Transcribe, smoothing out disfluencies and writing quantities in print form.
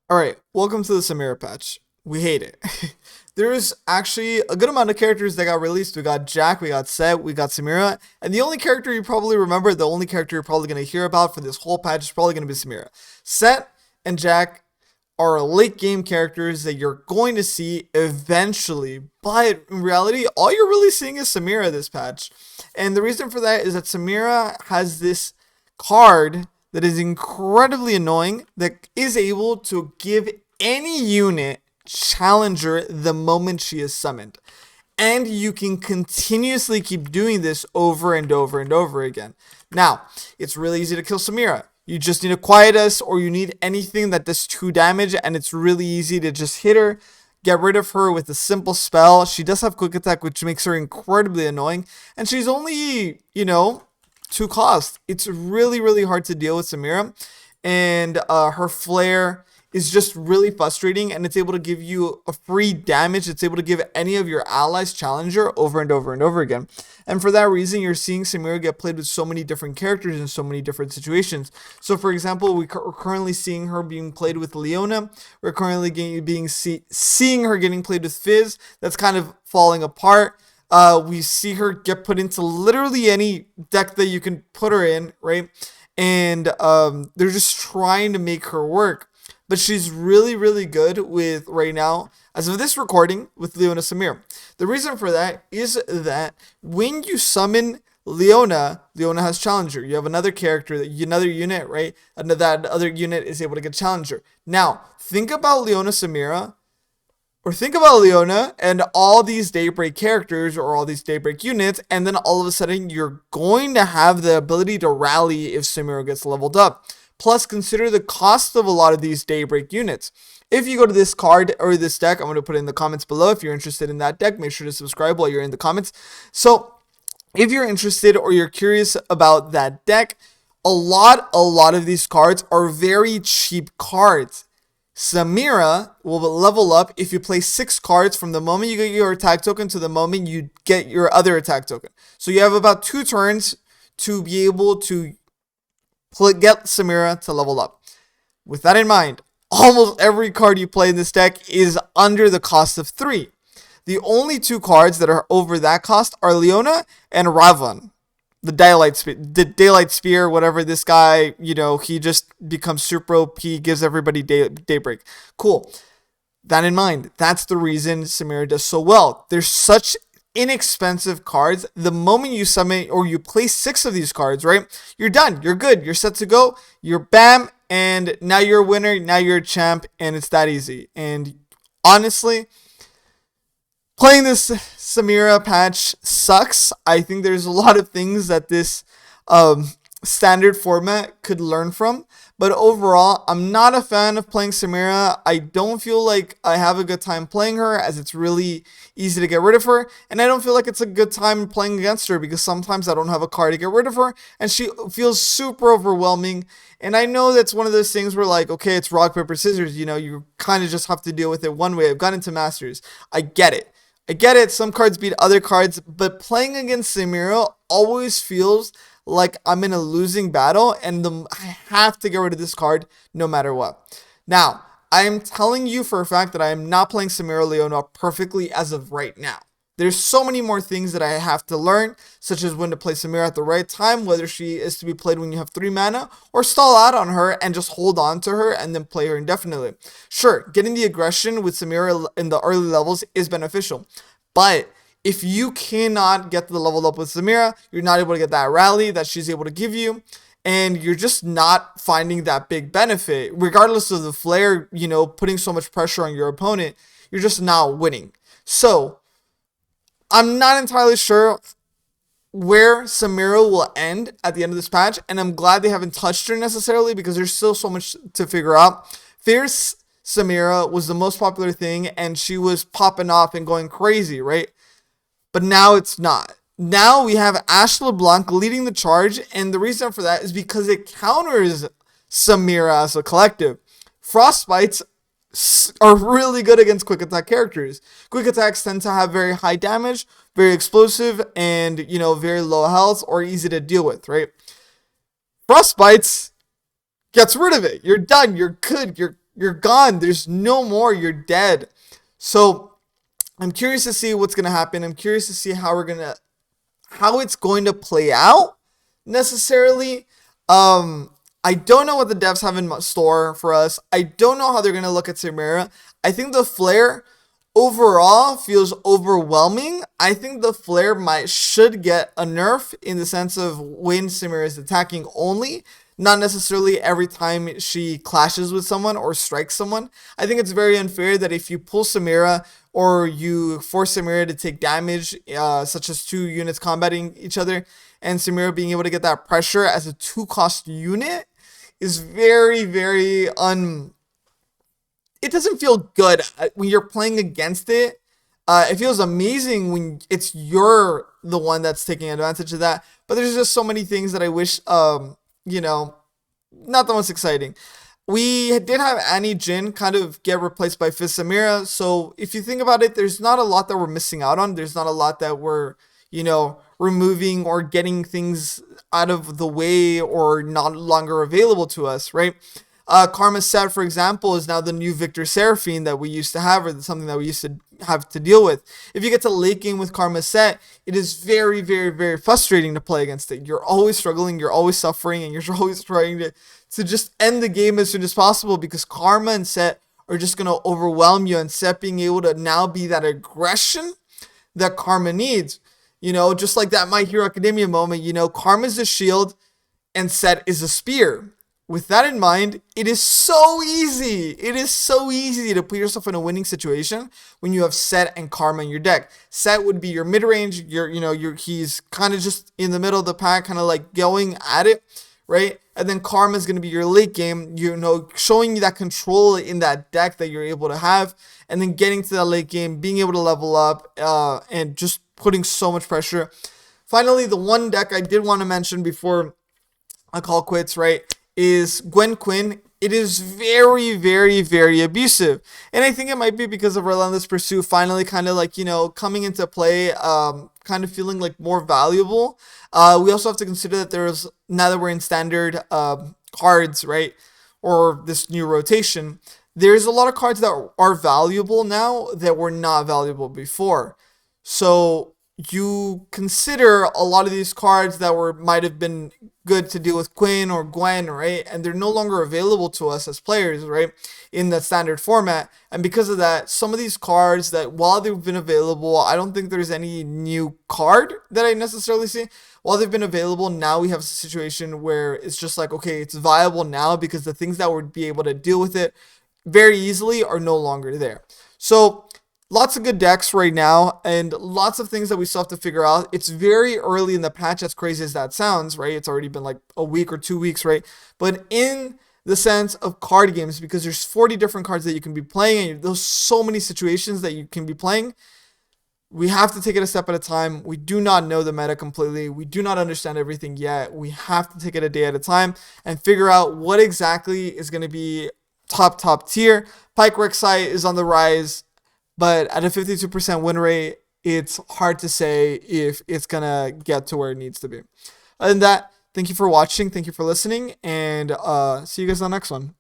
Alright, welcome to the Samira patch. We hate it. There's actually a good amount of characters that got released. We got Jack, we got Set, we got Samira, and the only character you probably remember, the only character you're probably going to hear about for this whole patch is probably going to be Samira. Set and Jack are late game characters that you're going to see eventually, but in reality, all you're really seeing is Samira this patch. And the reason for that is that Samira has this card that is incredibly annoying that is able to give any unit challenger the moment she is summoned. And you can continuously keep doing this over and over and over again. Now, it's really easy to kill Samira. You just need to quiet us, or you need anything that does 2 damage, and it's really easy to just hit her, get rid of her with a simple spell. She does have quick attack, which makes her incredibly annoying, and she's only, 2 cost. It's really, really hard to deal with Samira, and her flare is just really frustrating, and it's able to give you a free damage. It's able to give any of your allies challenger over and over and over again. And for that reason, you're seeing Samira get played with so many different characters in so many different situations. So for example, we're currently seeing her being played with Leona. We're currently seeing her getting played with Fizz. That's kind of falling apart. We see her get put into literally any deck that you can put her in, right? And they're just trying to make her work. But she's really, really good with, right now, as of this recording, with Leona Samir. The reason for that is that when you summon Leona, Leona has Challenger. You have another character, another unit, right? And that other unit is able to get Challenger. Now, think about Leona Samira, or think about Leona and all these Daybreak characters or all these Daybreak units, and then all of a sudden you're going to have the ability to rally if Samira gets leveled up. Plus, consider the cost of a lot of these Daybreak units. If you go to this card or this deck, I'm going to put it in the comments below. If you're interested in that deck, make sure to subscribe while you're in the comments. So, if you're interested or you're curious about that deck, a lot of these cards are very cheap cards. Samira will level up if you play 6 cards from the moment you get your attack token to the moment you get your other attack token. So you have about 2 turns to be able to get Samira to level up. With that in mind, almost every card you play in this deck is under the cost of 3. The only 2 cards that are over that cost are Leona and Ravan. The Daylight Spear, whatever this guy, he just becomes super OP, gives everybody Daybreak. Cool. That in mind, that's the reason Samira does so well. There's such inexpensive cards. The moment you summon or you play 6 of these cards, right, you're done. You're good. You're set to go. You're bam, and now you're a winner. Now you're a champ, and it's that easy. And honestly, playing this Samira patch sucks. I think there's a lot of things that this standard format could learn from. But overall, I'm not a fan of playing Samira. I don't feel like I have a good time playing her, as it's really easy to get rid of her. And I don't feel like it's a good time playing against her, because sometimes I don't have a card to get rid of her, and she feels super overwhelming. And I know that's one of those things where, like, okay, it's rock, paper, scissors. You kind of just have to deal with it one way. I've gotten into Masters. I get it. Some cards beat other cards, but playing against Samira always feels like I'm in a losing battle, and I have to get rid of this card no matter what. Now, I am telling you for a fact that I am not playing Samira Leona perfectly as of right now. There's so many more things that I have to learn, such as when to play Samira at the right time, whether she is to be played when you have 3 mana, or stall out on her and just hold on to her and then play her indefinitely. Sure, getting the aggression with Samira in the early levels is beneficial, but if you cannot get the level up with Samira, you're not able to get that rally that she's able to give you, and you're just not finding that big benefit. Regardless of the flare, putting so much pressure on your opponent, you're just not winning. So, I'm not entirely sure where Samira will end at the end of this patch, and I'm glad they haven't touched her necessarily, because there's still so much to figure out. Fierce Samira was the most popular thing, and she was popping off and going crazy, right? But now it's not. Now we have Ashe Leblanc leading the charge, and the reason for that is because it counters Samira as a collective. Frostbites are really good against quick attack characters. Quick attacks tend to have very high damage, very explosive, and very low health, or easy to deal with, right? Frostbites gets rid of it. You're done. You're good. you're gone. There's no more. You're dead. So I'm curious to see what's gonna happen. I'm curious to see how it's going to play out necessarily. I don't know what the devs have in store for us. I don't know how they're gonna look at Samira. I think the flare overall feels overwhelming. I think the flare should get a nerf in the sense of when Samira is attacking only, not necessarily every time she clashes with someone or strikes someone. I think it's very unfair that if you pull Samira or you force Samira to take damage, such as two units combating each other, and Samira being able to get that pressure as a 2 cost unit is very, very it doesn't feel good when you're playing against it. It feels amazing when you're the one that's taking advantage of that. But there's just so many things that I wish, you know, not the most exciting. We did have Annie Jin kind of get replaced by Fizz Samira. So if you think about it, there's not a lot that we're missing out on. There's not a lot that we're, removing or getting things out of the way or not longer available to us, right? Karma Set, for example, is now the new Victor Seraphine that we used to have, or something that we used to have to deal with. If you get to late game with Karma Set, it is very, very, very frustrating to play against it. You're always struggling, you're always suffering, and you're always trying to just end the game as soon as possible because Karma and Set are just going to overwhelm you, and Set being able to now be that aggression that Karma needs. Just like that My Hero Academia moment, Karma is a shield and Set is a spear. With that in mind, it is so easy. It is so easy to put yourself in a winning situation when you have Set and Karma in your deck. Set would be your mid-range. He's kind of just in the middle of the pack, kind of like going at it, right? And then Karma is going to be your late game, showing you that control in that deck that you're able to have, and then getting to that late game, being able to level up, and just putting so much pressure. Finally, the one deck I did want to mention before I call quits, right, is Gwen Quinn. It is very, very, very abusive. And I think it might be because of Relentless Pursuit finally kind of like, coming into play, kind of feeling like more valuable. We also have to consider that now that we're in standard cards, right, or this new rotation, there's a lot of cards that are valuable now that were not valuable before. So you consider a lot of these cards that might have been good to deal with Quinn or Gwen, right? And they're no longer available to us as players, right? In the standard format. And because of that, some of these cards that while they've been available, I don't think there's any new card that I necessarily see. While they've been available, now we have a situation where it's just like, okay, it's viable now because the things that would be able to deal with it very easily are no longer there. So lots of good decks right now and lots of things that we still have to figure out. It's very early in the patch, as crazy as that sounds, right? It's already been like a week or 2 weeks, right? But in the sense of card games, because there's 40 different cards that you can be playing and there's so many situations that you can be playing, we have to take it a step at a time. We do not know the meta completely. We do not understand everything yet. We have to take it a day at a time and figure out what exactly is going to be top tier. Pike Rek'Sai is on the rise, but at a 52% win rate, it's hard to say if it's going to get to where it needs to be. Other than that, thank you for watching. Thank you for listening. And see you guys on the next one.